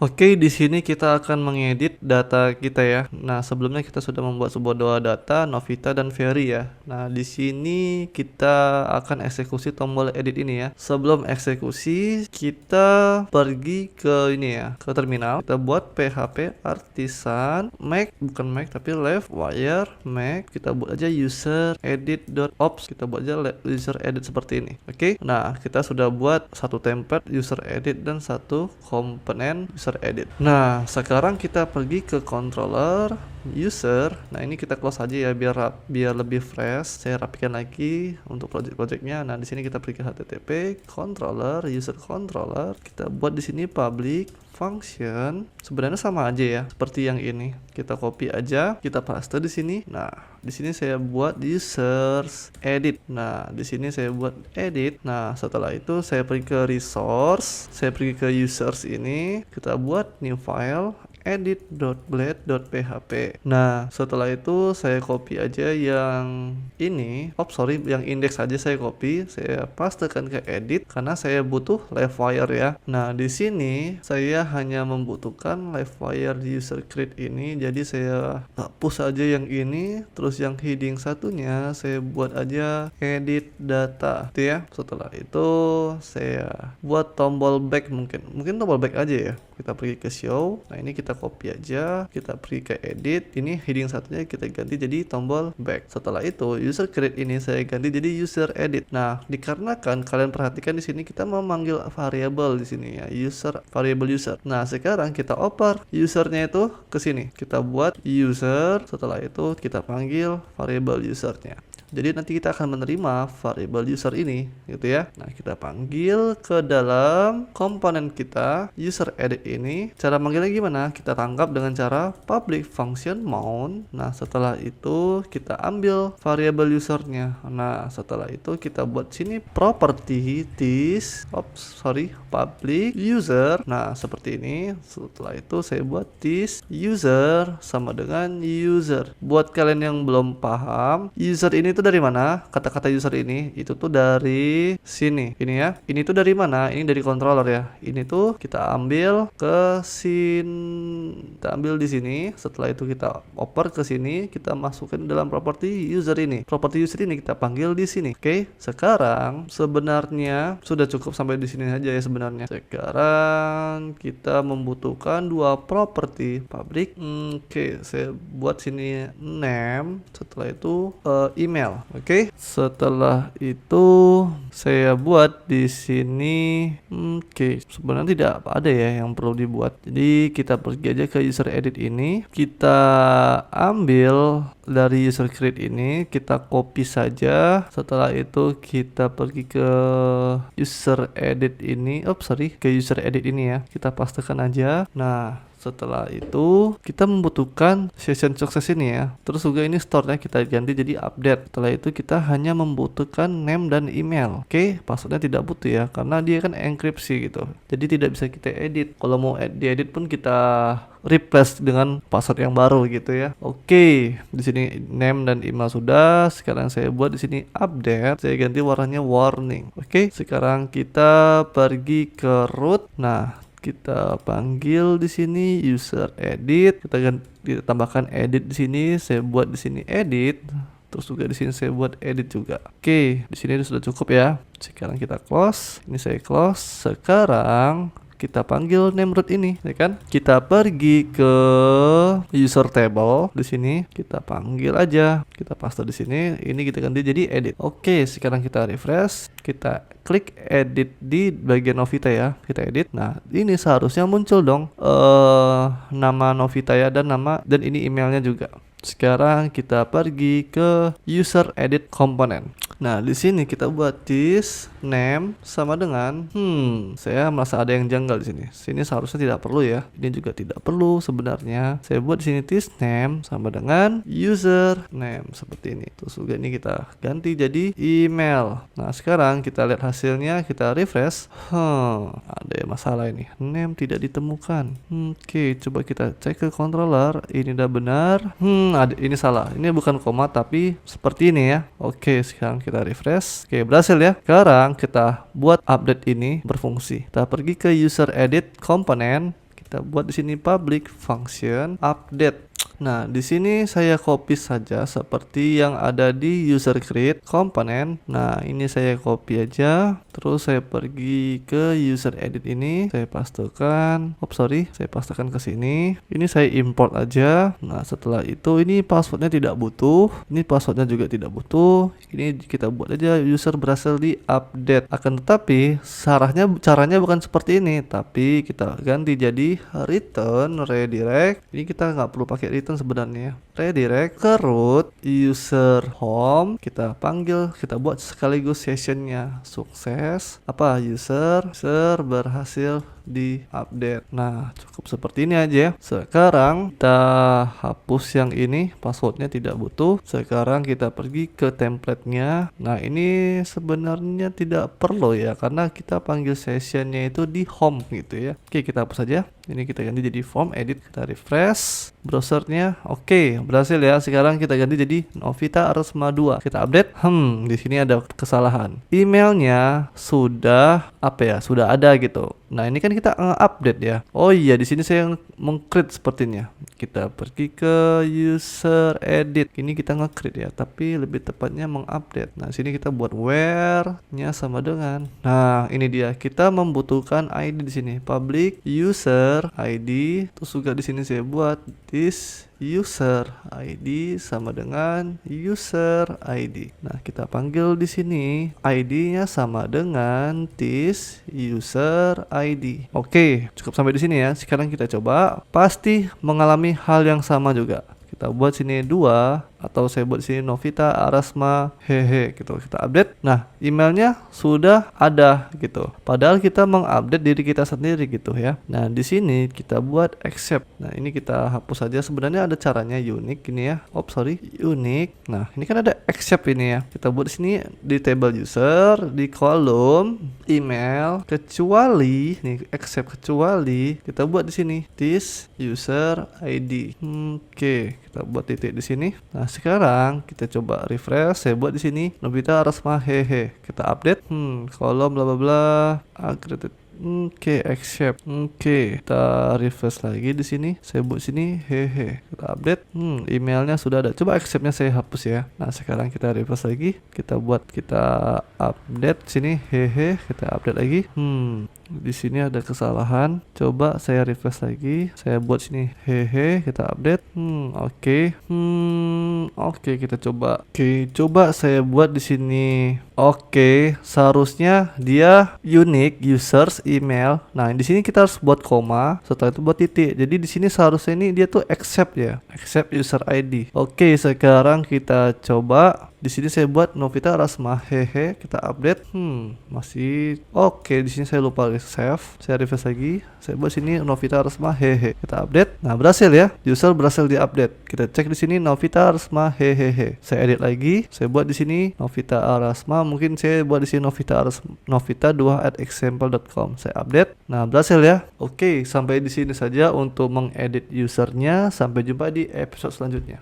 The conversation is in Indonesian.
Oke, di sini kita akan mengedit data kita ya. Nah, sebelumnya kita sudah membuat sebuah dua data, Novita dan Ferry ya. Nah, di sini kita akan eksekusi tombol edit ini ya. Sebelum eksekusi, kita pergi ke ini ya, ke terminal. Kita buat PHP artisan make, bukan make tapi left wire make. Kita buat aja user edit.ops. Kita buat aja user edit seperti ini. Oke. Nah, kita sudah buat satu template user edit dan satu komponen user edit. Nah, sekarang kita pergi ke controller user. Nah, ini kita close aja ya biar lebih fresh. Saya rapikan lagi untuk project-projectnya. Nah, di sini kita pergi ke HTTP controller user controller. Kita buat di sini public function. Sebenarnya sama aja ya seperti yang ini. Kita copy aja, kita paste di sini. Nah, di sini saya buat users edit. Nah, di sini saya buat edit. Nah, setelah itu saya pergi ke resource, saya pergi ke users ini, kita buat new file edit.blade.php. Nah, setelah itu saya copy aja yang ini. Yang index aja saya copy, saya pastekan ke edit karena saya butuh live wire ya. Nah, di sini saya hanya membutuhkan live wire user create ini. Jadi saya hapus aja yang ini, terus yang heading satunya saya buat aja edit data. Gitu ya. Setelah itu saya buat tombol back mungkin tombol back aja ya. Kita pergi ke show. Nah, ini kita copy aja, kita pergi ke edit, ini heading satunya kita ganti jadi tombol back. Setelah itu user create ini saya ganti jadi user edit. Nah, dikarenakan kalian perhatikan di sini kita memanggil variable di sini ya, variable user. Nah, sekarang kita oper usernya itu ke sini, kita buat user, setelah itu kita panggil variable usernya. Jadi nanti kita akan menerima variable user ini gitu ya. Nah, kita panggil ke dalam komponen kita user edit ini. Cara manggilnya gimana? Kita tangkap dengan cara public function mount. Nah, setelah itu kita ambil variable usernya. Nah, setelah itu kita buat sini property public user. Nah, seperti ini. Setelah itu saya buat this user sama dengan user. Buat kalian yang belum paham, user ini tuh dari mana? Kata-kata user ini itu tuh dari sini. Ini ya. Ini tuh dari mana? Ini dari controller ya. Ini tuh kita ambil ke sini. Kita ambil di sini. Setelah itu kita oper ke sini, kita masukin dalam property user ini. Property user ini kita panggil di sini. Oke. Sekarang sebenarnya sudah cukup sampai di sini aja ya sebenarnya. Sekarang kita membutuhkan dua property public. Oke, saya buat sini name. Setelah itu email. Oke. Setelah itu saya buat di sini. Oke, sebenarnya tidak ada ya yang perlu dibuat. Jadi kita pergi aja ke user edit ini. Kita ambil dari user create ini, kita copy saja. Setelah itu kita pergi ke user edit ini. Ke user edit ini ya. Kita pastekan aja. Nah, setelah itu kita membutuhkan session success ini ya. Terus juga ini store-nya kita ganti jadi update. Setelah itu kita hanya membutuhkan name dan email. Oke, passwordnya tidak butuh ya karena dia kan enkripsi gitu. Jadi tidak bisa kita edit. Kalau mau diedit pun kita replace dengan password yang baru gitu ya. Oke, di sini name dan email sudah. Sekarang saya buat di sini update. Saya ganti warnanya warning. Oke, sekarang kita pergi ke root. Nah, kita panggil di sini user edit. Kita tambahkan edit di sini. Saya buat di sini edit. Terus juga di sini saya buat edit juga. Oke, di sini sudah cukup ya. Sekarang kita close. Ini saya close. Sekarang kita panggil name root ini, ya kan? Kita pergi ke user table di sini, kita panggil aja, kita paste di sini, ini kita ganti jadi edit. Oke, sekarang kita refresh, kita klik edit di bagian Novita ya, kita edit. Nah, ini seharusnya muncul dong nama Novita ya dan ini emailnya juga. Sekarang kita pergi ke user edit component. Nah, di sini kita buat this name sama dengan saya merasa ada yang janggal di sini. Sini seharusnya tidak perlu ya. Ini juga tidak perlu sebenarnya. Saya buat di sini this name sama dengan user name seperti ini. Terus juga ini kita ganti jadi email. Nah, sekarang kita lihat hasilnya, kita refresh. Ada masalah ini. Name tidak ditemukan. Oke, coba kita cek ke controller. Ini udah benar. Ini salah. Ini bukan koma tapi seperti ini ya. Oke, sekarang kita refresh. Oke, berhasil ya. Sekarang kita buat update ini berfungsi. Kita pergi ke user edit component. Kita buat di sini public function update. Nah, di sini saya copy saja seperti yang ada di user create component. Nah, ini saya copy aja. Terus saya pergi ke user edit ini, saya pastekan. Saya pastekan ke sini. Ini saya import aja. Nah, setelah itu ini passwordnya tidak butuh. Ini passwordnya juga tidak butuh. Ini kita buat aja user berhasil di update. Akan tetapi caranya bukan seperti ini, tapi kita ganti jadi return redirect. Ini kita nggak perlu pakai return sebenarnya. Redirect ke root user home, kita panggil, kita buat sekaligus sessionnya sukses user berhasil di update. Nah, cukup seperti ini aja ya. Sekarang kita hapus yang ini, passwordnya tidak butuh. Sekarang kita pergi ke templatenya. Nah, ini sebenarnya tidak perlu ya, karena kita panggil sessionnya itu di home gitu ya. Oke, kita hapus saja. Ini kita ganti jadi form edit, kita refresh browsernya. Oke, berhasil ya. Sekarang kita ganti jadi Novita Arsma 2. Kita update. Di sini ada kesalahan. Emailnya sudah sudah ada gitu. Nah, ini kan kita update ya. Oh iya, di sini saya meng-create sepertinya. Kita pergi ke user edit. Ini kita nge-create ya, tapi lebih tepatnya mengupdate. Nah, sini kita buat where-nya sama dengan. Nah, ini dia. Kita membutuhkan ID di sini. Public user ID. Terus juga di sini saya buat this user ID sama dengan user ID. Nah, kita panggil di sini ID-nya sama dengan this user ID. Oke, cukup sampai di sini ya. Sekarang kita coba, pasti mengalami hal yang sama juga. Kita buat sini 2 atau saya buat sini Novita Arasma hehe gitu. Kita update. Nah, emailnya sudah ada gitu. Padahal kita mengupdate diri kita sendiri gitu ya. Nah, di sini kita buat accept. Nah, ini kita hapus saja. Sebenarnya ada caranya unik ini ya. Unik. Nah, ini kan ada accept ini ya. Kita buat di sini di table user, di kolom email kecuali nih accept kecuali kita buat di sini this user ID. Oke, kita buat titik di sini. Nah, sekarang kita coba refresh. Saya buat di sini Novita Arasma hehe. Kita update. Kolom bla bla bla. Agregated. Oke, accept. Oke, kita refresh lagi di sini. Saya buat sini hehe. Kita update. Emailnya sudah ada. Coba acceptnya saya hapus ya. Nah, sekarang kita refresh lagi. Kita update sini hehe. Kita update lagi. Di sini ada kesalahan. Coba saya refresh lagi. Saya buat sini hehe. Kita update. Oke, kita coba. Oke, coba saya buat di sini. Oke, seharusnya dia unique users email. Nah, di sini kita harus buat koma, setelah itu buat titik. Jadi di sini seharusnya ini dia tuh accept ya. Accept user ID. Oke, sekarang kita coba. Di sini saya buat Novita Arasma hehe. Kita update. Masih oke. Di sini saya lupa save. Saya refresh lagi. Saya buat sini Novita Arasma hehe. Kita update. Nah, berhasil ya. User berhasil di-update. Kita cek di sini Novita Arasma hehehe. Saya edit lagi. Saya buat di sini Novita Arasma. Mungkin saya buat di sini Novita 2@example.com. Saya update. Nah, berhasil ya. Oke, sampai di sini saja untuk mengedit usernya. Sampai jumpa di episode selanjutnya.